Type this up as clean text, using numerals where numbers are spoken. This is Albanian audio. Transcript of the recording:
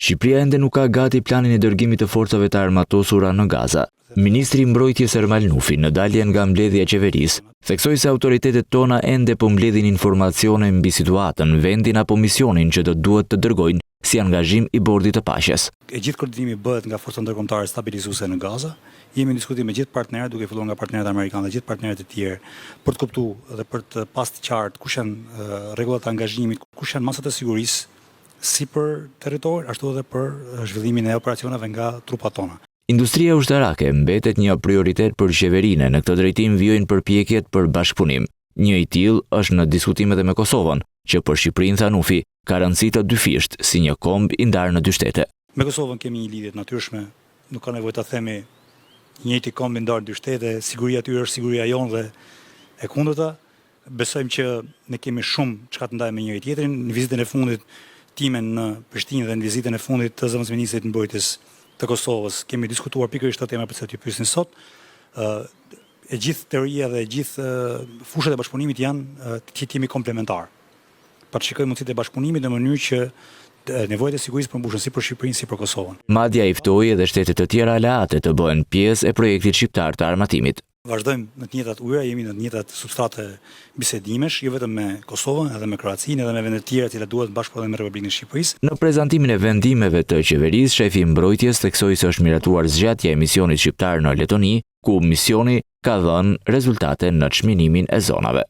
Shqipëria ende nuk ka gati planin e dërgimit të forcave të armatosura në Gaza. Ministri i Mbrojtjes Ermal Nufi, në daljen nga mbledhja e qeverisë, theksoi se autoritetet tona ende po mbledhin informacione mbi situatën, vendin apo misionin që do duhet të dërgojnë si angazhim i bordit të paqes. E gjithë koordinimi bëhet nga forca ndërkombëtare stabilizuese në Gaza. Jemi në diskutim me gjithë partnerët, duke filluar nga partnerët amerikanë dhe gjithë partnerët e tjerë, për të kuptuar dhe për të pas të qartë kush janë rregullat e angazhimit, kush janë masat e sigurisë si për territor, ashtu edhe për zhvillimin e operacioneve nga trupat tona. Industria ushtarake mbetet një prioritet për qeverinë. Në këtë drejtim vijojnë përpjekjet për bashkëpunim. Një i tillë është në diskutime me Kosovën, që për Shqipërinë, tha Nufi, ka rëndësi të dyfisht si një komb i ndarë në dy shtete. Me Kosovën kemi një lidhje të natyrshme, nuk ka nevojë ta themi njëjti komb i ndarë në dy shtete, siguria e tyre është siguria jonë dhe e kundërta. Besojmë që ne kemi shumë çka të ndajmë me njëri tjetrin. Në vizitën e fundit time në Prishtinë dhe në vizitën e fundit të zëvendësministrit të mbrojtjes të Kosovës kemi diskutuar pikërisht këtë temë për të pyesin sot. E gjithë teoria dhe e gjithë fushat e bashkëpunimit janë të jemi komplementar. Parashikojmë mundësitë e bashkëpunimit në mënyrë që nevojat e sigurisë përmbushën si për Shqipërinë si për Kosovën. Madja i ftoi edhe shtetet të tjera aleate të bëhen pjesë e projektit shqiptar të armatimit. Vazhdojmë në të njëjtat ujëra, jemi në të njëjtat substrate bisedimesh, jo vetëm me Kosovën, edhe me Kroacinë, edhe me vende të tjera që duhet bashkëpunojnë me Republikën e Shqipërisë. Në prezantimin e vendimeve të qeverisë, shefi i mbrojtjes theksoi se është miratuar zgjatja e misionit shqiptar në Letoni, ku misioni ka dhënë rezultate në çminimin e zonave.